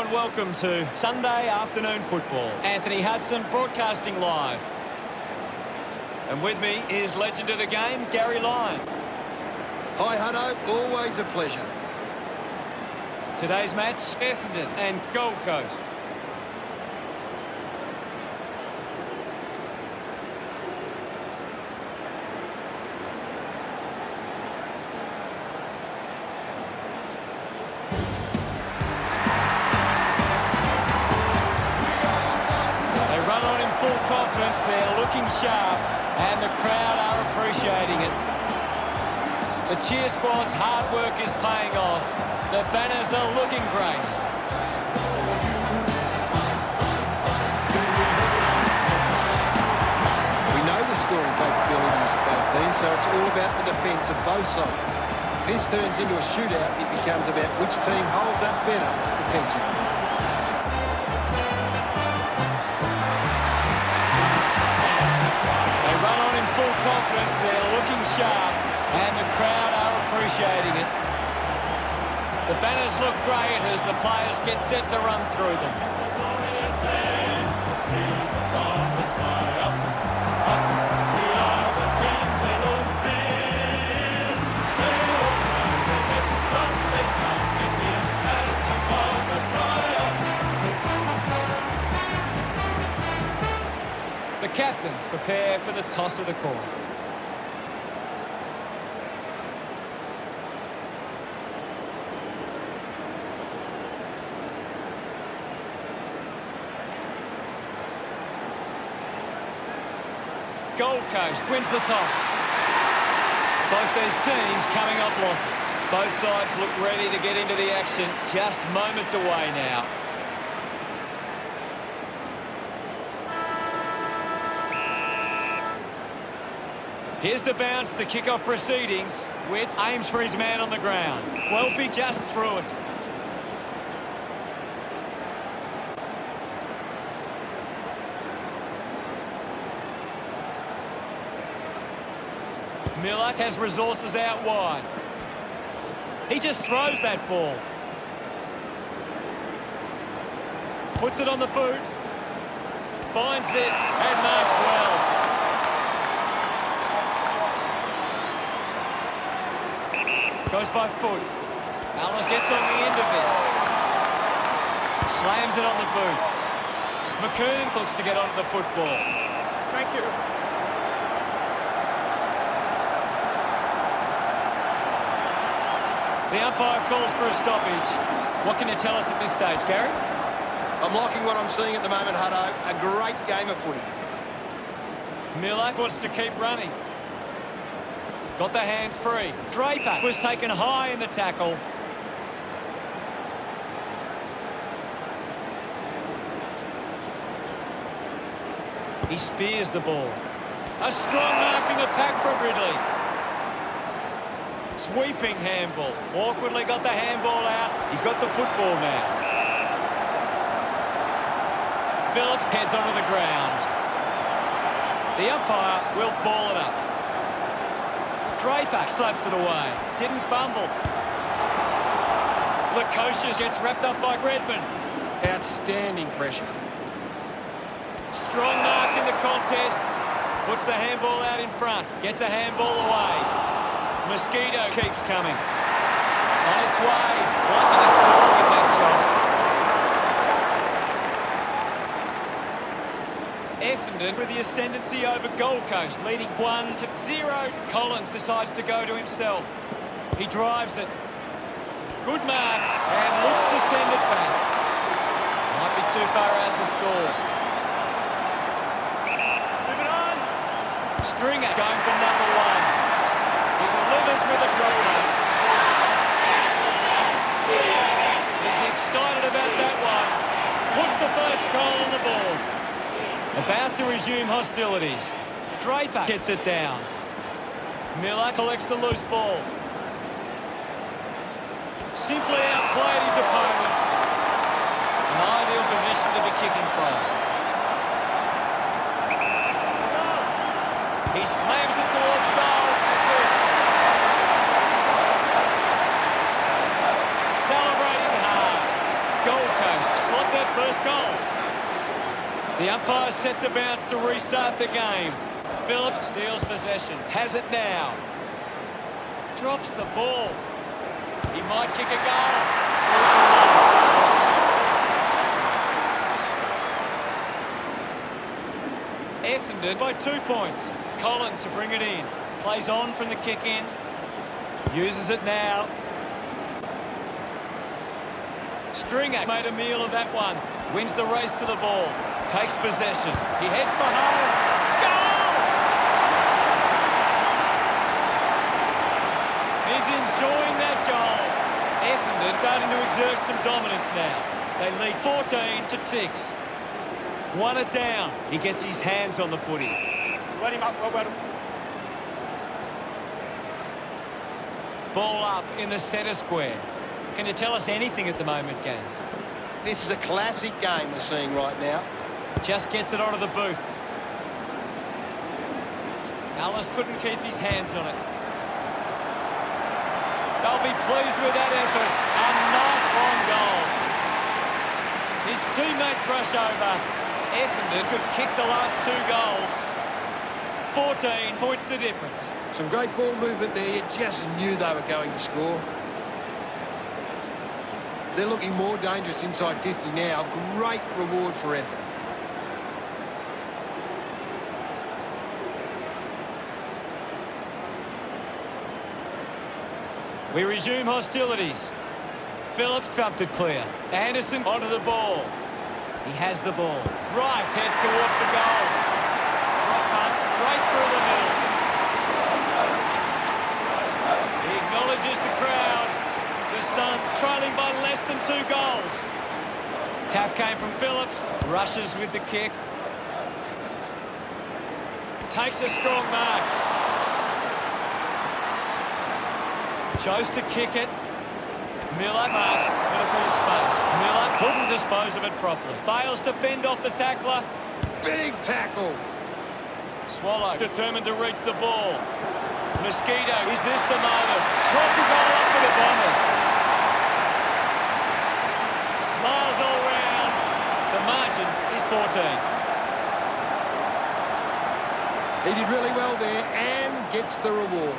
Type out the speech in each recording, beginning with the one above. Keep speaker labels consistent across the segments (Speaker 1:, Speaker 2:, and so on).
Speaker 1: and welcome to Sunday afternoon football. Anthony Hudson broadcasting live. And with me is legend of the game, Gary Lyon.
Speaker 2: Hi, Hutto. Always a pleasure.
Speaker 1: Today's match, Essendon and Gold Coast. Full confidence, they're looking sharp and the crowd are appreciating it. The cheer squad's hard work is paying off. The banners are looking great.
Speaker 2: We know the scoring capabilities of both teams, so it's all about the defence of both sides. If this turns into a shootout, it becomes about which team holds up better defensively.
Speaker 1: Full confidence, they're looking sharp and the crowd are appreciating it. The banners look great as the players get set to run through them. The captains prepare for the toss of the coin. Gold Coast wins the toss. Both these teams coming off losses. Both sides look ready to get into the action, just moments away now. Here's the bounce to kick off proceedings. Witt aims for his man on the ground. Welfie just threw it. Miller has resources out wide. He just throws that ball. Puts it on the boot. Binds this and marks well. Goes by foot. Alice gets on the end of this. Slams it on the boot. McKernan looks to get onto the football. Thank you. The umpire calls for a stoppage. What can you tell us at this stage, Gary?
Speaker 2: I'm liking what I'm seeing at the moment, Hutto. A great game of footy.
Speaker 1: Miller wants to keep running. Got the hands free. Draper was taken high in the tackle. He spears the ball. A strong mark in the pack from Ridley. Sweeping handball. Awkwardly got the handball out. He's got the football now. Phillips heads onto the ground. The umpire will ball it up. Draper slaps it away. Didn't fumble. Lukosius gets wrapped up by Redmond.
Speaker 2: Outstanding pressure.
Speaker 1: Strong mark in the contest. Puts the handball out in front. Gets a handball away. Mosquito keeps coming. On its way. Lucky to score with that shot. Essendon with the ascendancy over Gold Coast, leading 1-0. Collins decides to go to himself. He drives it. Good mark and looks to send it back. Might be too far out to score. Moving on. Stringer going for number one. He delivers with a drop note. He's excited about that one. Puts the first goal on the board. About to resume hostilities. Draper gets it down. Miller collects the loose ball. Simply outplayed his opponent. An ideal position to be kicking from. He slams it towards goal. Celebrating hard. Gold Coast their first goal. The umpire set the bounce to restart the game. Phillips steals possession. Has it now. Drops the ball. He might kick a goal. Through for one score. Essendon by 2 points. Collins to bring it in. Plays on from the kick in. Uses it now. Stringer made a meal of that one. Wins the race to the ball. Takes possession. He heads for home. Goal! He's enjoying that goal. Essendon starting to exert some dominance now. They lead 14-6. One it down. He gets his hands on the footy.
Speaker 3: Let him up, Roberto.
Speaker 1: Ball up in the centre square. Can you tell us anything at the moment, Gaz?
Speaker 2: This is a classic game we're seeing right now.
Speaker 1: Just gets it onto the boot. Alice couldn't keep his hands on it. They'll be pleased with that effort. A nice long goal. His teammates rush over. Essendon have kicked the last 2 goals. 14 points the difference.
Speaker 2: Some great ball movement there. You just knew they were going to score. They're looking more dangerous inside 50 now. Great reward for effort.
Speaker 1: We resume hostilities. Phillips thumped it clear. Anderson onto the ball. He has the ball. Right, heads towards the goals. Drop punt straight through the middle. He acknowledges the crowd. The Suns trailing by less than 2 goals. Tap came from Phillips. Rushes with the kick. Takes a strong mark. Chose to kick it. Miller marks with a bit of space. Miller couldn't dispose of it properly. Fails to fend off the tackler.
Speaker 2: Big tackle.
Speaker 1: Swallow determined to reach the ball. Mosquito, is this the moment? Tried to go up for the Bombers. Smiles all round. The margin is 14.
Speaker 2: He did really well there and gets the reward.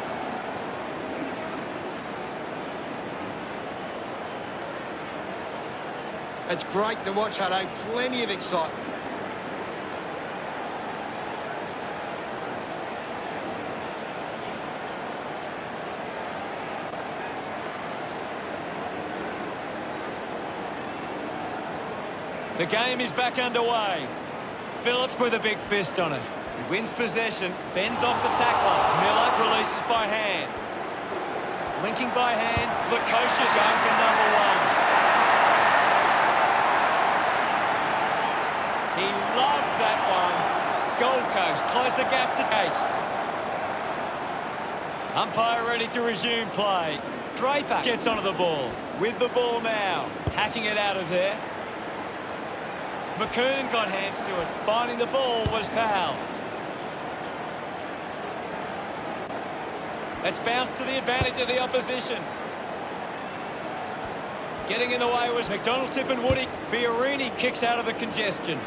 Speaker 2: It's great to watch, Hutto. Plenty of excitement.
Speaker 1: The game is back underway. Phillips with a big fist on it. He wins possession, fends off the tackler. Miller releases by hand. Linking by hand, Lukosius going for number 1. He loved that one. Gold Coast close the gap to 8. Umpire ready to resume play. Draper gets onto the ball. With the ball now. Hacking it out of there. McKernan got hands to it. Finding the ball was Powell. It's bounced to the advantage of the opposition. Getting in the way was McDonald, Tip and Woody. Fiorini kicks out of the congestion.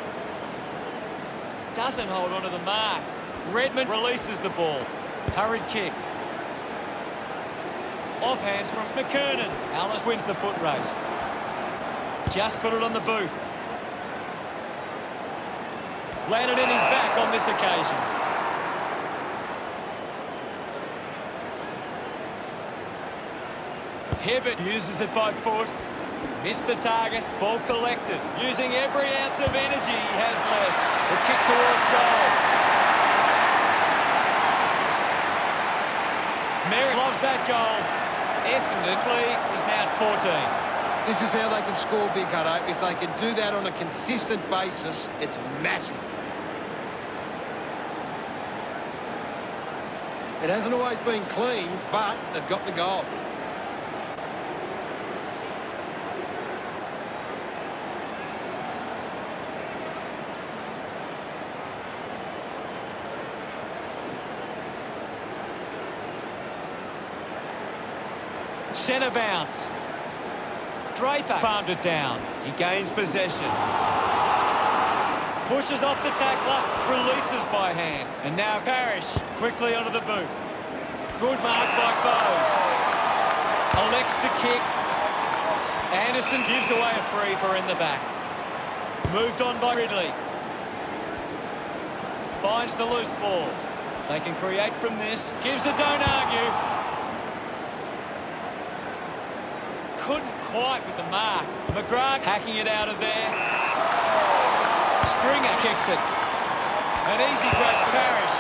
Speaker 1: Doesn't hold on to the mark. Redmond releases the ball. Hurried kick. Off hands from McKernan. Alice wins the foot race. Just put it on the boot. Landed in his back on this occasion. Hibbert uses it by foot. Missed the target. Ball collected. Using every ounce of energy he has left. The kick towards goal. Merritt loves that goal. Essendon is now 14.
Speaker 2: This is how they can score big, Hutto. If they can do that on a consistent basis, it's massive. It hasn't always been clean, but they've got the goal.
Speaker 1: Centre bounce. Draper farmed it down. He gains possession. Pushes off the tackler, releases by hand. And now Parrish quickly onto the boot. Good mark by Bowes. Elects to kick. Anderson gives away a free for in the back. Moved on by Ridley. Finds the loose ball. They can create from this. Gives a don't argue. Couldn't quite with the mark. McGrath hacking it out of there. Stringer kicks it. An easy break for Parrish.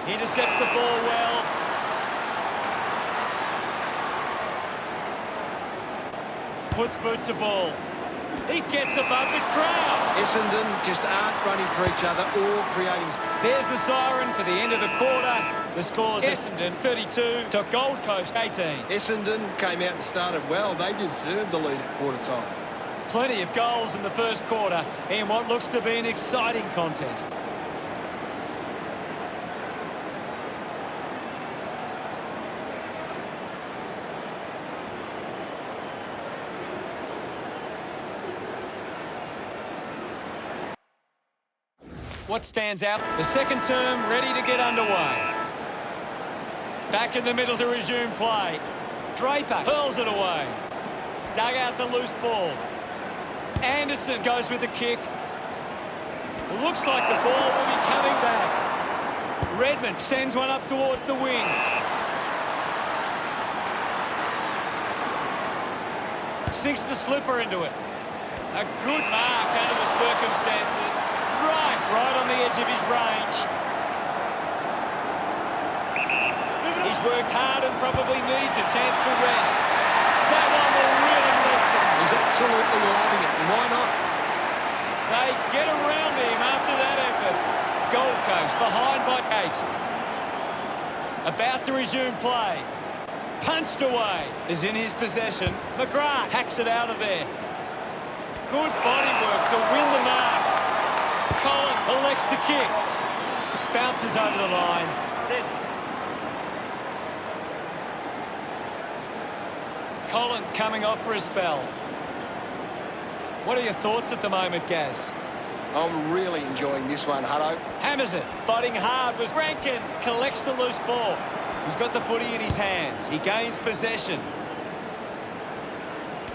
Speaker 1: Intercepts the ball well. Puts boot to ball. He gets above the crowd.
Speaker 2: Essendon just aren't running for each other or creating...
Speaker 1: There's the siren for the end of the quarter. The score's Essendon 32 to Gold Coast 18.
Speaker 2: Essendon came out and started well. They deserved the lead at quarter time.
Speaker 1: Plenty of goals in the first quarter in what looks to be an exciting contest. What stands out? The second term ready to get underway. Back in the middle to resume play. Draper hurls it away. Dug out the loose ball. Anderson goes with the kick. Looks like the ball will be coming back. Redmond sends one up towards the wing. Sinks the slipper into it. A good mark under the circumstances. Right on the edge of his range. He's worked hard and probably needs a chance to rest. That one will really lift him.
Speaker 2: He's absolutely loving it. Why not?
Speaker 1: They get around him after that effort. Gold Coast behind by 8. About to resume play. Punched away. Is in his possession. McGrath hacks it out of there. Good body work to win the mark. Collins elects to kick. Bounces over the line. Collins coming off for a spell. What are your thoughts at the moment, Gaz?
Speaker 2: I'm really enjoying this one, Hutto.
Speaker 1: Hammers it. Fighting hard was Rankin. Collects the loose ball. He's got the footy in his hands. He gains possession.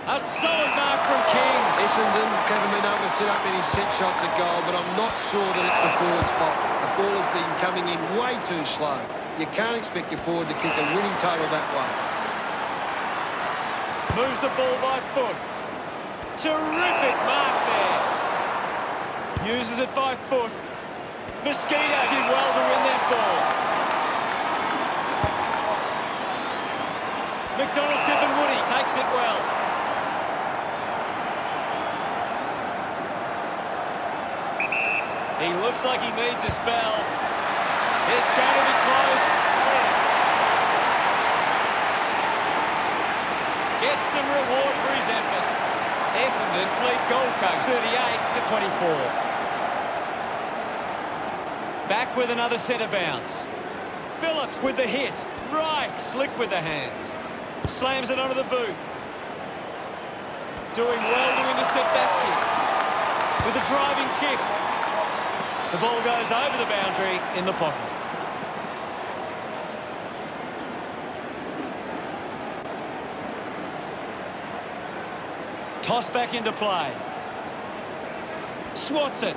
Speaker 1: A solid mark from King.
Speaker 2: Essendon haven't been able to set up any set shots at goal, but I'm not sure that it's the forward's fault. The ball has been coming in way too slow. You can't expect your forward to kick a winning total that way.
Speaker 1: Moves the ball by foot. Terrific mark there. Uses it by foot. Mosquito did well to win that ball. McDonald, Tip and Woody takes it well. He looks like he needs a spell. It's going to be close. Gets some reward for his efforts. Essendon lead Gold Coast 38 to 24. Back with another centre bounce. Phillips with the hit. Right, slick with the hands. Slams it onto the boot. Doing well to intercept that kick. With a driving kick. The ball goes over the boundary in the pocket. Toss back into play. Swats it.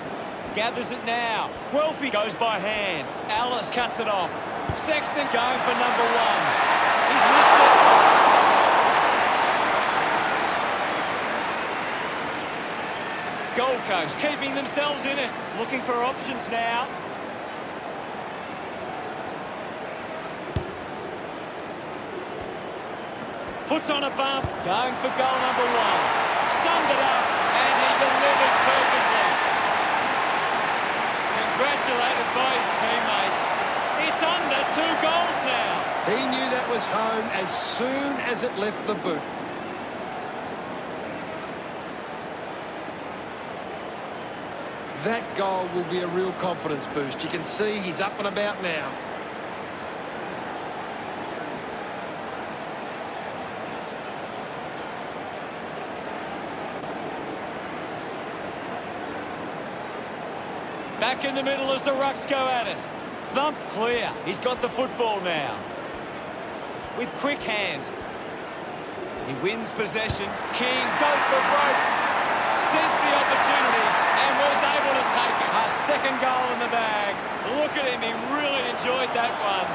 Speaker 1: Gathers it now. Guelphy goes by hand. Alice cuts it off. Sexton going for number 1. He's missed it. Gold Coast keeping themselves in it. Looking for options now. Puts on a bump. Going for goal number 1. Summed it up. And he delivers perfectly. Congratulated by his teammates. It's under 2 goals now.
Speaker 2: He knew that was home as soon as it left the boot. That goal will be a real confidence boost. You can see he's up and about now.
Speaker 1: Back in the middle as the Rucks go at it. Thumped clear. He's got the football now. With quick hands. He wins possession. King goes for broke. Sensed the opportunity and was able to take it. A second goal in the bag. Look at him. He really enjoyed that one.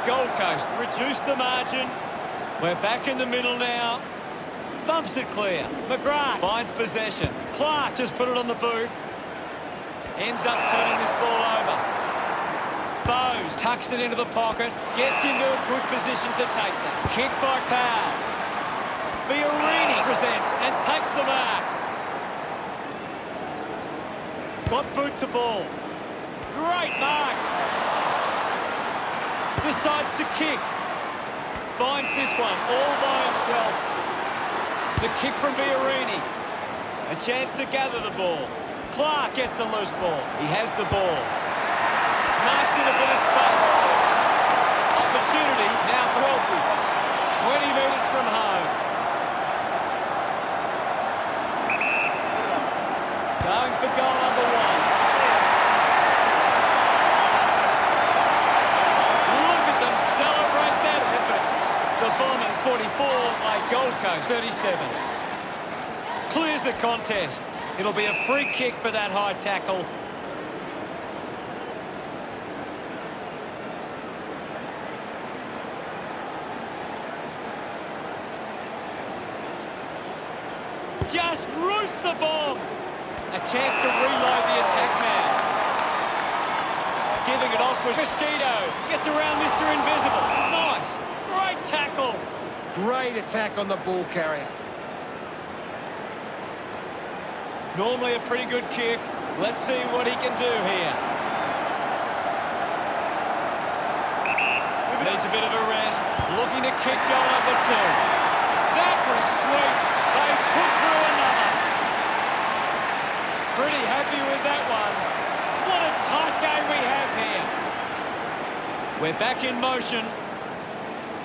Speaker 1: Gold Coast reduced the margin. We're back in the middle now. Thumps it clear. McGrath finds possession. Clark just put it on the boot. Ends up turning this ball over. Bowes tucks it into the pocket. Gets into a good position to take that. Kick by Powell. Fiorini presents and takes the mark. Got boot to ball. Great mark. Decides to kick. Finds this one all by himself. The kick from Fiorini. A chance to gather the ball. Clark gets the loose ball. He has the ball. Marks in a bit of space. Opportunity now for Elfie. 20 metres from home. Going for goal number one. Look at them celebrate that effort. The Bombers 44, like Gold Coast 37. Clears the contest. It'll be a free kick for that high tackle. Just roosts the bomb. A chance to reload the attack now. Giving it off with Mosquito. Gets around Mr. Invisible. Nice. Great tackle.
Speaker 2: Great attack on the ball carrier.
Speaker 1: Normally a pretty good kick. Let's see what he can do here. Needs a bit of a rest. Looking to kick goal number two. That was sweet. They put through another. Pretty happy with that one. What a tight game we have here. We're back in motion.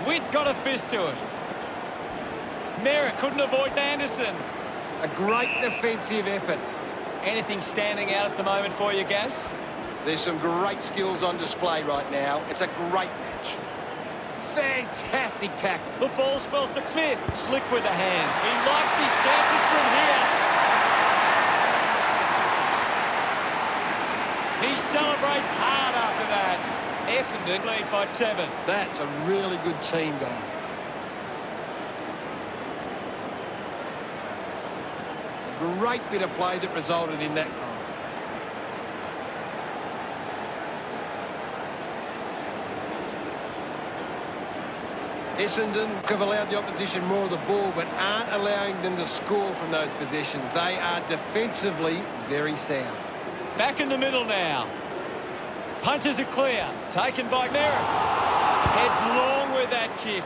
Speaker 1: Witt's got a fist to it. Merritt couldn't avoid Anderson.
Speaker 2: A great defensive effort.
Speaker 1: Anything standing out at the moment for you, Gaz?
Speaker 2: There's some great skills on display right now. It's a great match. Fantastic tackle.
Speaker 1: The ball spells to Smith. Slick with the hands. He likes his chances from here. He celebrates hard after that. Essendon lead by 7.
Speaker 2: That's a really good team goal. A great bit of play that resulted in that goal. Essendon have allowed the opposition more of the ball, but aren't allowing them to score from those possessions. They are defensively very sound.
Speaker 1: Back in the middle now. Punches it clear. Taken by Merritt. Heads long with that kick.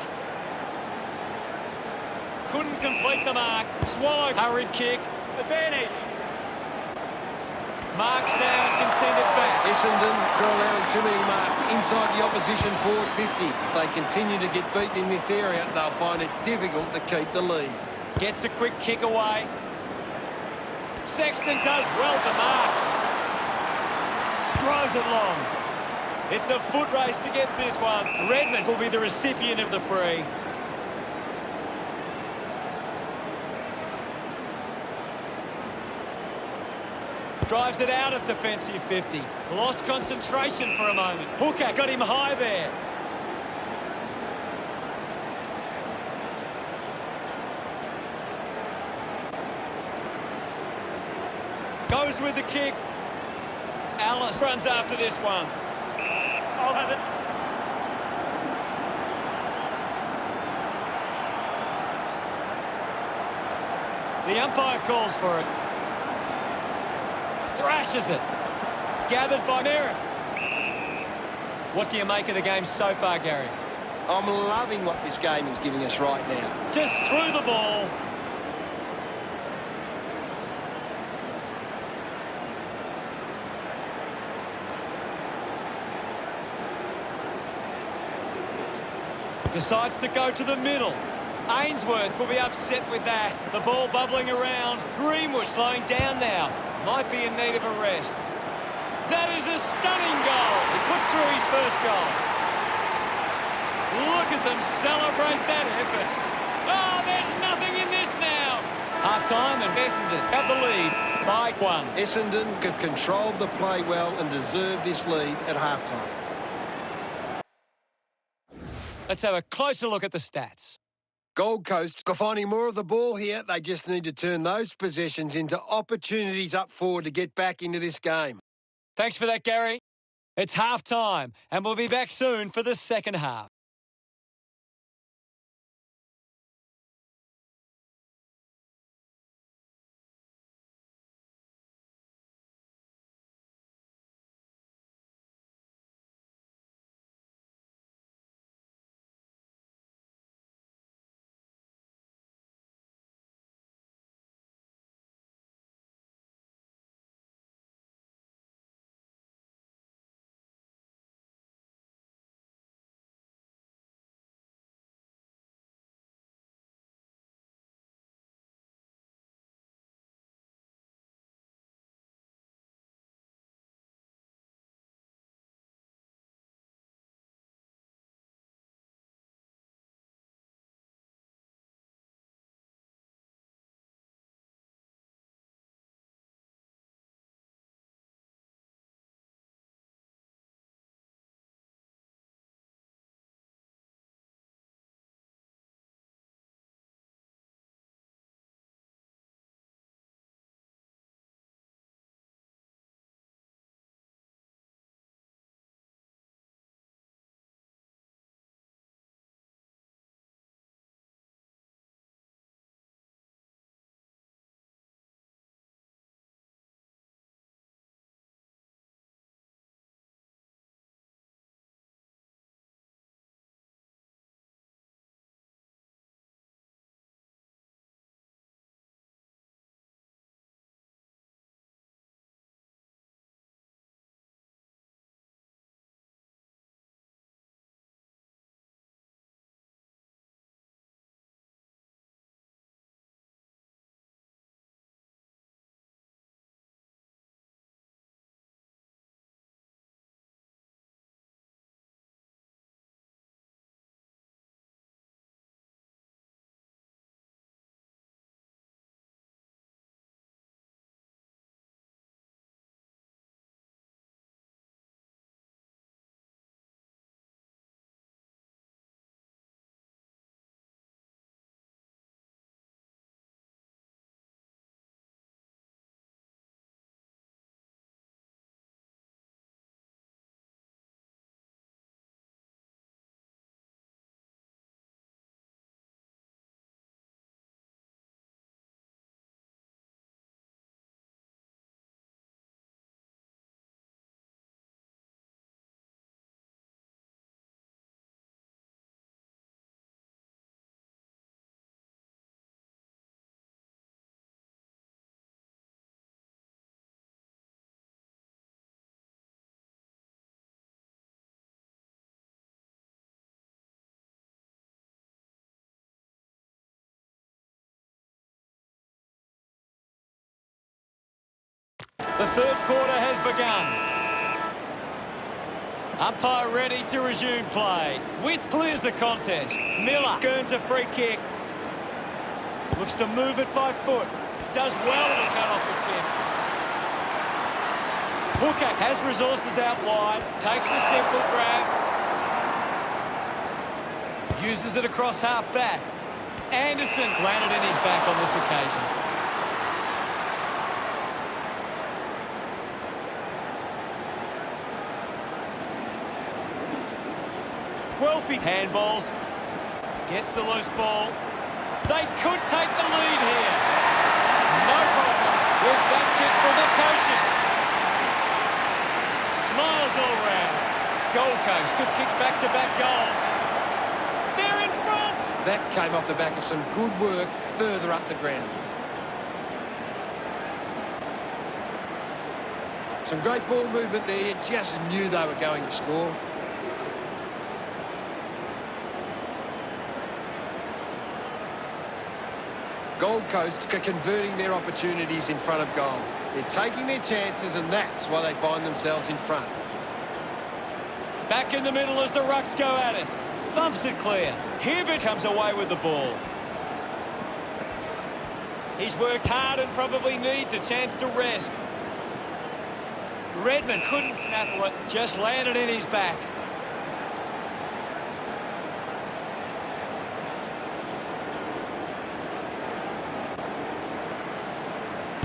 Speaker 1: Couldn't complete the mark. Swallowed. Hurried kick. Advantage. Marks now and can send it back.
Speaker 2: Essendon are allowing too many marks inside the opposition forward 50. If they continue to get beaten in this area, they'll find it difficult to keep the lead.
Speaker 1: Gets a quick kick away. Sexton does well to mark. Throws it long. It's a foot race to get this one. Redmond will be the recipient of the free. Drives it out of defensive 50. Lost concentration for a moment. Hooker got him high there. Goes with the kick. Alice runs after this one. I'll have it. The umpire calls for it. Thrashes it. Gathered by Merritt. What do you make of the game so far, Gary?
Speaker 2: I'm loving what this game is giving us right now.
Speaker 1: Just threw the ball. Decides to go to the middle. Ainsworth will be upset with that. The ball bubbling around. Greenwood slowing down now. Might be in need of a rest. That is a stunning goal. He puts through his first goal. Look at them celebrate that effort. Oh, there's nothing in this now. Half-time and Essendon have the lead by 1.
Speaker 2: Essendon have controlled the play well and deserve this lead at half-time.
Speaker 1: Let's have a closer look at the stats.
Speaker 2: Gold Coast are finding more of the ball here. They just need to turn those possessions into opportunities up forward to get back into this game.
Speaker 1: Thanks for that, Gary. It's half-time, and we'll be back soon for the second half. The third quarter has begun. Umpire ready to resume play. Witts clears the contest. Miller earns a free kick. Looks to move it by foot. Does well to cut off the kick. Hooker has resources out wide. Takes a simple grab. Uses it across half back. Anderson planted in his back on this occasion. Guelphy handballs. Gets the loose ball. They could take the lead here. No problems with that kick for the Coaches. Smiles all round. Gold Coast could kick back-to-back goals. They're in front.
Speaker 2: That came off the back of some good work further up the ground. Some great ball movement there. You just knew they were going to score. Gold Coast are converting their opportunities in front of goal. They're taking their chances, and that's why they find themselves in front.
Speaker 1: Back in the middle as the Rucks go at it. Thumps it clear. Hibbert comes away with the ball. He's worked hard and probably needs a chance to rest. Redmond couldn't snaffle it, just landed in his back.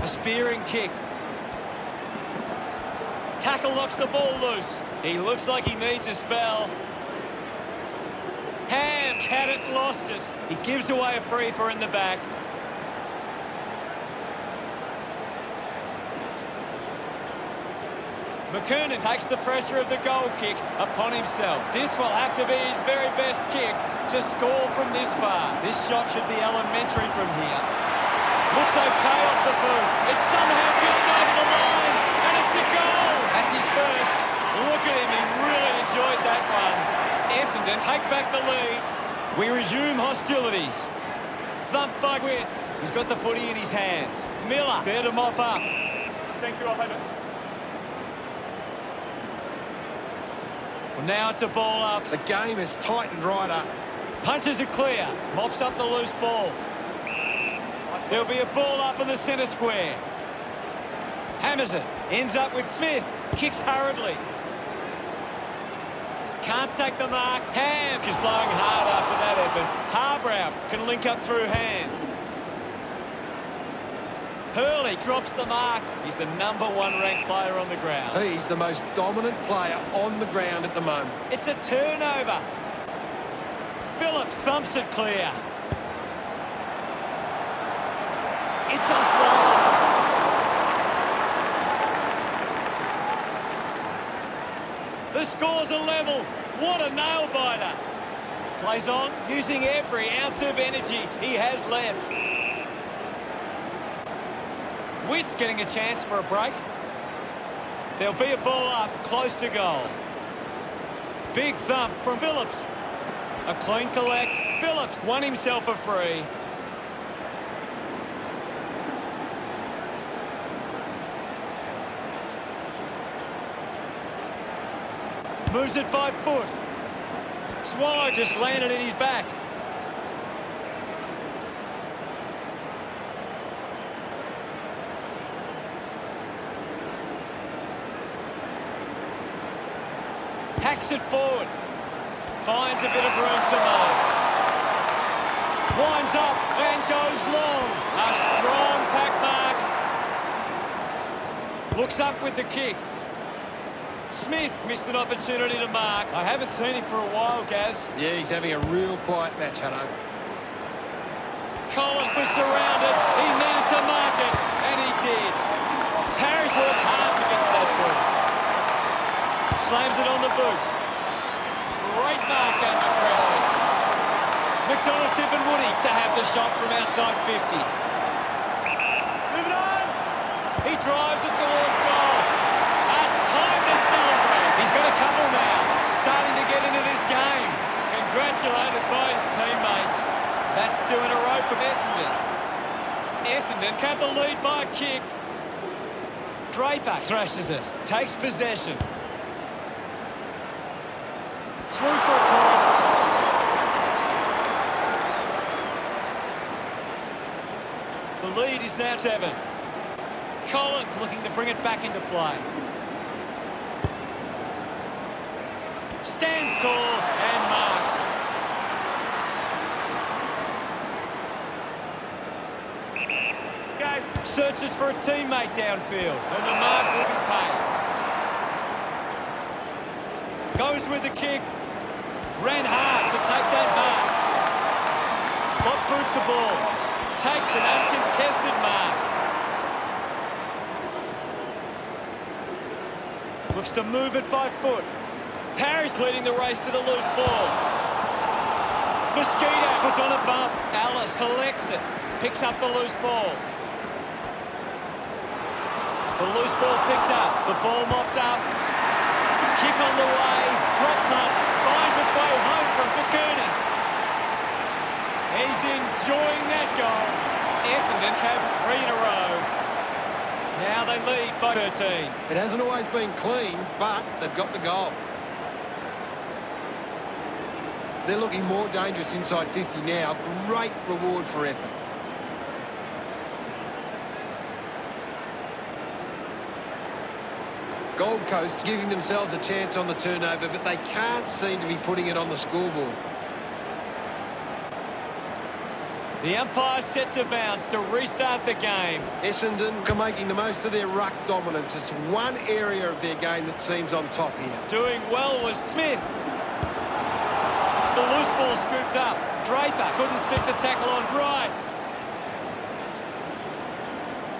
Speaker 1: A spearing kick. Tackle knocks the ball loose. He looks like he needs a spell. Ham had it and lost it. He gives away a free for in the back. McKernan takes the pressure of the goal kick upon himself. This will have to be his very best kick to score from this far. This shot should be elementary from here. Looks okay off the boot. It somehow gets over the line, and it's a goal. That's his first. Look at him, he really enjoyed that one. Essendon take back the lead. We resume hostilities. Thumped by Witts. He's got the footy in his hands. Miller there to mop up.
Speaker 3: Thank you, opponent.
Speaker 1: Well, now it's a ball up.
Speaker 2: The game has tightened right up.
Speaker 1: Punches it clear. Mops up the loose ball. There'll be a ball up in the centre square. Hammers it. Ends up with Smith. Kicks hurriedly. Can't take the mark. Ham is blowing hard after that effort. Harbrow can link up through hands. Hurley drops the mark. He's the #1 ranked player on the ground.
Speaker 2: He's the most dominant player on the ground at the moment.
Speaker 1: It's a turnover. Phillips thumps it clear. It's offload. The score's a level. What a nail-biter. Plays on, using every ounce of energy he has left. Witt's getting a chance for a break. There'll be a ball up, close to goal. Big thump from Phillips. A clean collect. Phillips won himself a free. Moves it by foot. Swallow just landed in his back. Hacks it forward. Finds a bit of room to mark. Winds up and goes long. A strong pack mark. Looks up with the kick. Smith missed an opportunity to mark. I haven't seen him for a while, Gaz.
Speaker 2: Yeah, he's having a real quiet match, Hutto.
Speaker 1: Collins was surrounded. He needed to mark it, and he did. Parrish worked hard to get to that ball. Slams it on the boot. Great mark under pressure. McDonald, Tip and Woody to have the shot from outside 50.
Speaker 3: Moving on.
Speaker 1: He drives it towards goal. Time to celebrate. He's got a couple now. Starting to get into this game. Congratulated by his teammates. That's 2 in a row from Essendon. Essendon cut the lead by a kick. Draper thrashes it. Takes possession. Through for a point. The lead is now 7. Collins looking to bring it back into play. Stands tall and marks.
Speaker 3: Go.
Speaker 1: Searches for a teammate downfield, and the mark will be paid. Goes with the kick. Ran hard to take that mark. Got boot to ball. Takes an uncontested mark. Looks to move it by foot. Parrish leading the race to the loose ball. Mosquito puts on a bump. Alice collects it. Picks up the loose ball. The loose ball picked up. The ball mopped up. Kick on the way. Drop punt. Finds its way home from McKernan. He's enjoying that goal. Essendon have 3 in a row. Now they lead by 13.
Speaker 2: It hasn't always been clean, but they've got the goal. They're looking more dangerous inside 50 now. Great reward for effort. Gold Coast giving themselves a chance on the turnover, but they can't seem to be putting it on the scoreboard.
Speaker 1: The umpire's set to bounce to restart the game.
Speaker 2: Essendon are making the most of their ruck dominance. It's one area of their game that seems on top here.
Speaker 1: Doing well was Smith. The loose ball scooped up. Draper couldn't stick the tackle on right.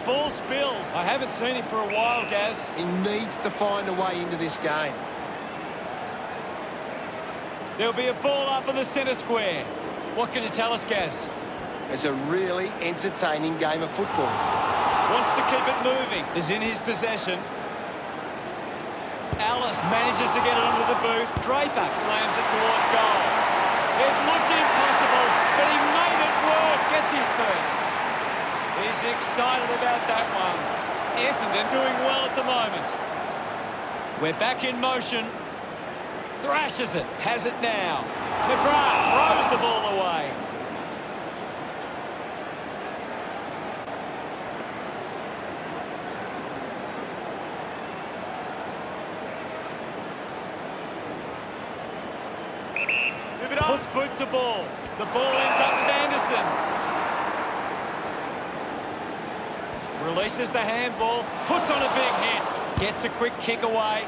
Speaker 1: Ball spills. I haven't seen him for a while, Gaz.
Speaker 2: He needs to find a way into this game.
Speaker 1: There'll be a ball up in the centre square. What can you tell us, Gaz?
Speaker 2: It's a really entertaining game of football.
Speaker 1: Wants to keep it moving. Is in his possession. Alice manages to get it under the boot. Draper slams it towards goal. It looked impossible, but he made it work. Gets his first. He's excited about that one. Essendon doing well at the moment. We're back in motion. Thrashes it. Has it now. McGrath throws the ball away. Puts boot to ball. The ball ends up with Anderson. Releases the handball. Puts on a big hit. Gets a quick kick away.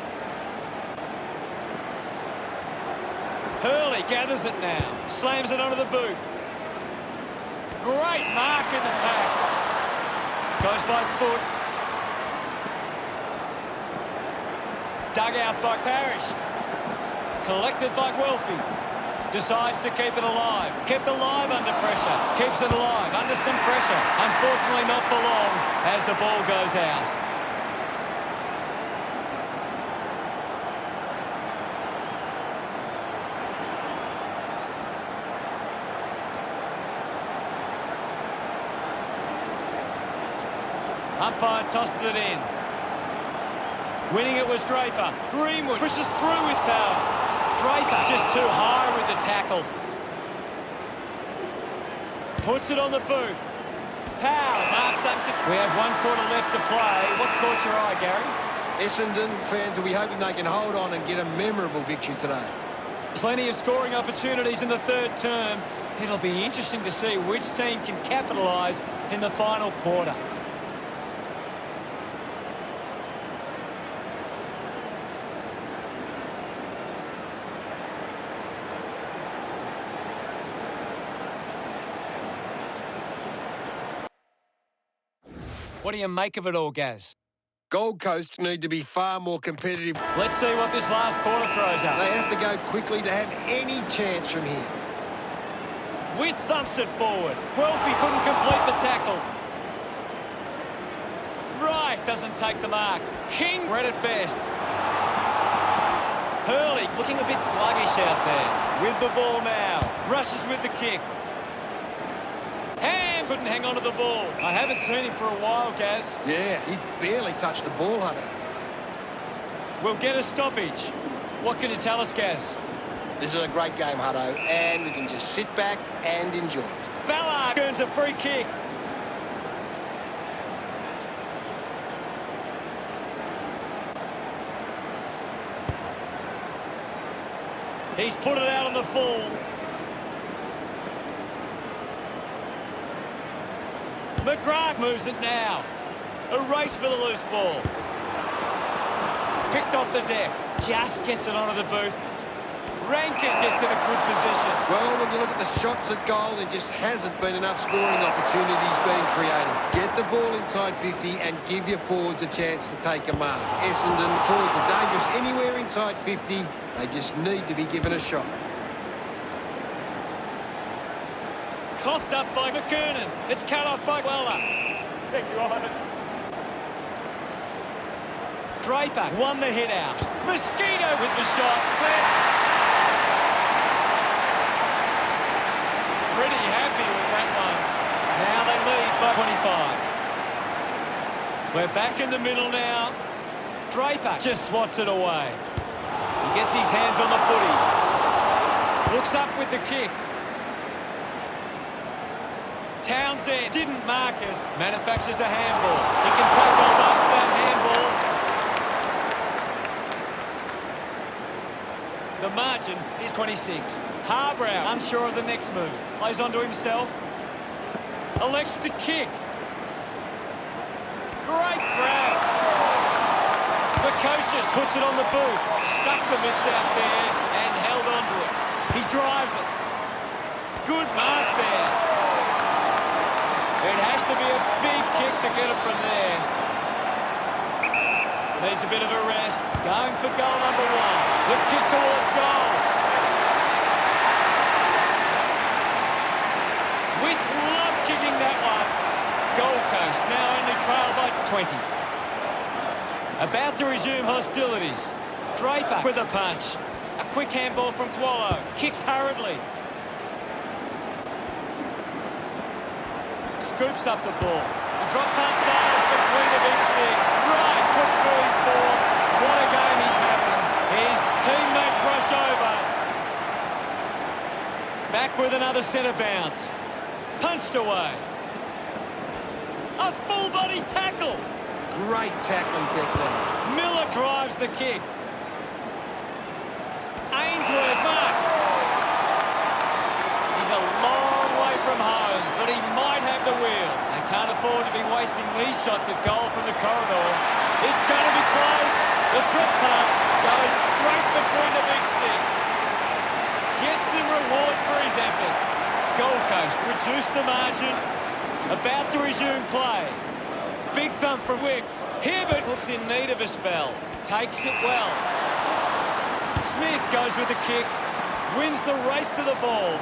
Speaker 1: Hurley gathers it now. Slams it onto the boot. Great mark in the pack. Goes by foot. Dug out by Parrish. Collected by Guelphy. Decides to keep it alive. Kept alive under pressure. Keeps it alive under some pressure. Unfortunately not for long as the ball goes out. Umpire tosses it in. Winning it was Draper. Greenwood pushes through with power. Draper just too high with the tackle. Puts it on the boot. Powell marks up. We have 1 quarter left to play. What caught your eye, Gary?
Speaker 2: Essendon fans will be hoping they can hold on and get a memorable victory today.
Speaker 1: Plenty of scoring opportunities in the third term. It'll be interesting to see which team can capitalise in the final quarter. What do you make of it all, Gaz?
Speaker 2: Gold Coast need to be far more competitive.
Speaker 1: Let's see what this last quarter throws up.
Speaker 2: They have to go quickly to have any chance from here.
Speaker 1: Witt thumps it forward. Guelphy couldn't complete the tackle. Wright doesn't take the mark. King read it best. Hurley looking a bit sluggish out there. With the ball now. Rushes with the kick. Ham couldn't hang on to the ball. I haven't seen him for a while, Gaz.
Speaker 2: Yeah, he's barely touched the ball, Hunter.
Speaker 1: We'll get a stoppage. What can you tell us, Gaz?
Speaker 2: This is a great game, Hutto, and we can just sit back and enjoy it.
Speaker 1: Ballard earns a free kick. He's put it out on the full. McGrath moves it now. A race for the loose ball. Picked off the deck. Just gets it onto the boot. Rankin gets in a good position.
Speaker 2: Well, when you look at the shots at goal, there just hasn't been enough scoring opportunities being created. Get the ball inside 50 and give your forwards a chance to take a mark. Essendon forwards are dangerous anywhere inside 50. They just need to be given a shot.
Speaker 1: Coughed up by McKernan. It's cut off by Weller.
Speaker 3: Thank you, Ahmed.
Speaker 1: Draper won the hit out. Mosquito with the shot. Pretty happy with that one. Now they lead by 25. We're back in the middle now. Draper just swats it away. He gets his hands on the footy. Looks up with the kick. Townsend didn't mark it. Manufactures the handball. He can take off after that handball. The margin is 26. Harbrow unsure of the next move. Plays onto himself. Elects to kick. Great grab. Lukosius puts it on the boot. Stuck the mitts out there and held onto it. He drives it. Good mark there. It has to be a big kick to get it from there. Needs a bit of a rest. Going for goal number one. The kick towards goal. With love kicking that one. Gold Coast now only trail by 20. About to resume hostilities. Draper with a punch. A quick handball from Swallow. Kicks hurriedly. Scoops up the ball. The drop punt sails between the big sticks. Right, push through his fourth. What a game he's having. His teammates rush over. Back with another centre bounce. Punched away. A full body tackle.
Speaker 2: Great tackling technique.
Speaker 1: Miller drives the kick. Ainsworth marks. He's a long way from home, but he might have the wheels. They can't afford to be wasting these shots at goal from the corridor. It's going to be close. The drop punt goes straight between the big sticks. Gets some rewards for his efforts. Gold Coast reduced the margin. About to resume play. Big thump from Wicks. Hibbert looks in need of a spell. Takes it well. Smith goes with the kick. Wins the race to the ball.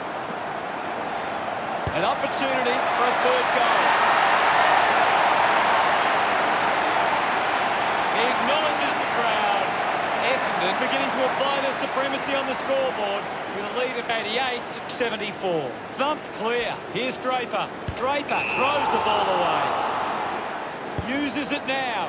Speaker 1: An opportunity for a third goal. He acknowledges the crowd. Essendon beginning to apply their supremacy on the scoreboard with a lead of 88-74. Thumped clear. Here's Draper. Draper throws the ball away. Uses it now.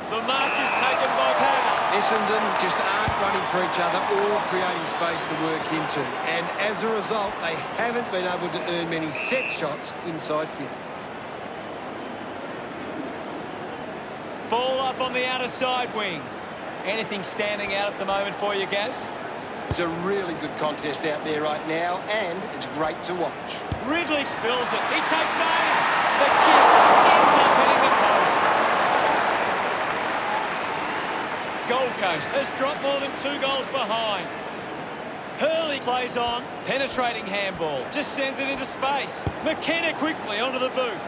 Speaker 1: The mark is taken by Powell.
Speaker 2: Essendon just aren't running for each other or creating space to work into. And as a result, they haven't been able to earn many set shots inside 50.
Speaker 1: Ball up on the outer side wing. Anything standing out at the moment for you, Gaz?
Speaker 2: It's a really good contest out there right now, and it's great to watch.
Speaker 1: Ridley spills it. He takes aim. The kick ends up hitting the post. Gold Coast has dropped more than 2 goals behind. Hurley plays on. Penetrating handball. Just sends it into space. McKenna quickly onto the boot.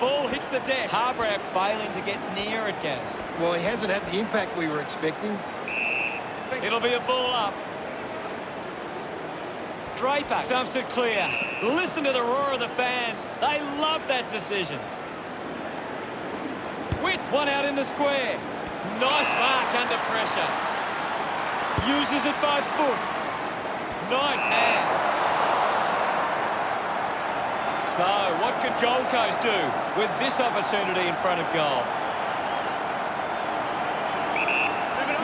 Speaker 1: Ball hits the deck. Harbrow failing to get near it, Gaz.
Speaker 2: Well, he hasn't had the impact we were expecting.
Speaker 1: It'll be a ball up. Draper thumps it clear. Listen to the roar of the fans. They love that decision. Witts, one out in the square. Nice mark under pressure. Uses it by foot. Nice hands. So, what could Gold Coast do with this opportunity in front of goal?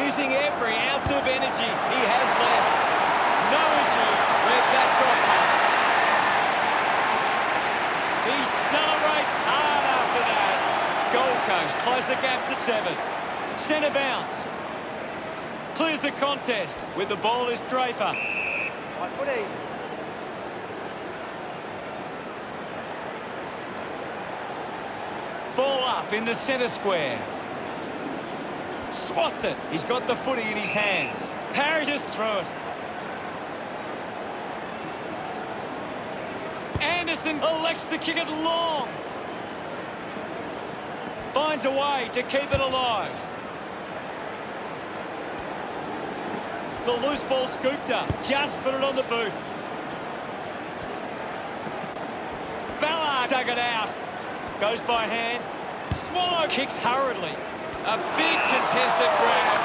Speaker 1: Using every ounce of energy he has left. No issues with that drop punt. He celebrates hard after that. Gold Coast close the gap to 7. Centre bounce. Clears the contest. With the ball is Draper. Ball up in the centre square. Swats it. He's got the footy in his hands. Parishes through it. Anderson elects to kick it long. Finds a way to keep it alive. The loose ball scooped up. Just put it on the boot. Ballard dug it out. Goes by hand. Swallow kicks hurriedly. A big contested grab.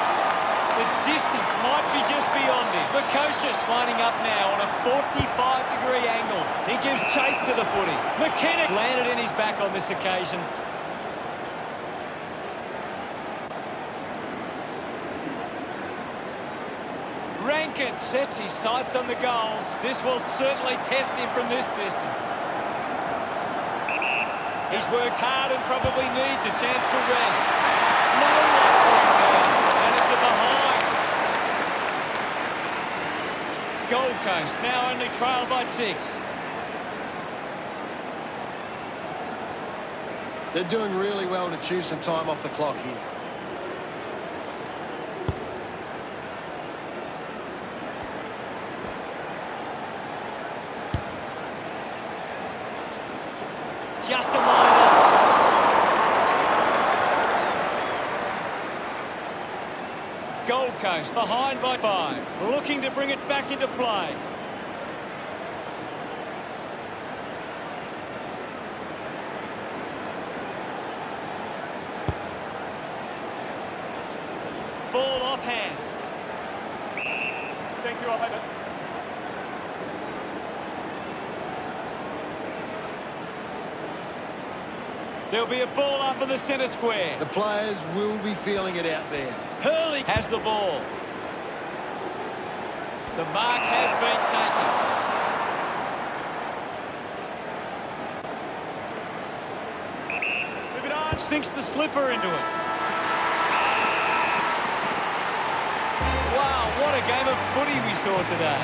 Speaker 1: The distance might be just beyond him. Lukosius lining up now on a 45-degree angle. He gives chase to the footy. McKinnon landed in his back on this occasion. Rankin sets his sights on the goals. This will certainly test him from this distance. He's worked hard and probably needs a chance to rest. No luck for him now, and it's a behind. Gold Coast now only trailed by 6.
Speaker 2: They're doing really well to chew some time off the clock here.
Speaker 1: Just a minor. Gold Coast behind by 5. Looking to bring it back into play. Ball off hands.
Speaker 3: Thank you, I'll have it.
Speaker 1: There'll be a ball up in the centre square.
Speaker 2: The players will be feeling it out there.
Speaker 1: Hurley has the ball. The mark has been taken.
Speaker 3: Move it on.
Speaker 1: Sinks the slipper into it. Wow, what a game of footy we saw today.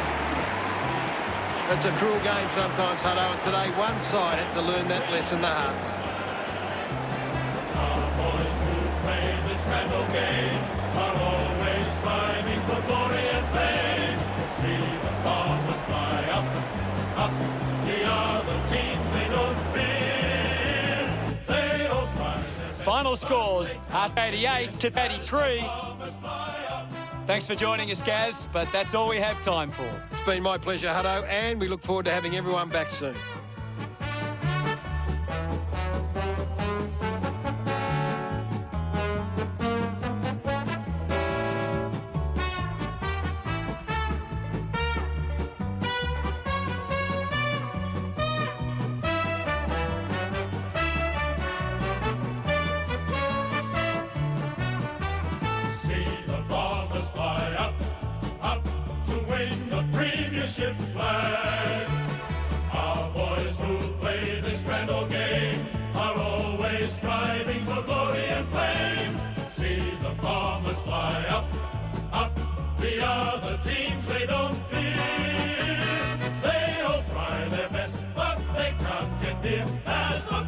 Speaker 2: It's a cruel game sometimes, Hutto, and today one side had to learn that lesson the hard way.
Speaker 4: Scandal game are always striving for glory and fame. See the bombers fly up, up. The other teams they don't fear. They all try.
Speaker 1: Final scores are 88 to 83. Thanks for joining us, Gaz, but that's all we have time for.
Speaker 2: It's been my pleasure, Hutto, and we look forward to having everyone back soon.
Speaker 4: Flag. Our boys who play this grand old game are always striving for glory and fame. See the bombers fly up, up. The other teams they don't fear. They all try their best, but they can't get near as the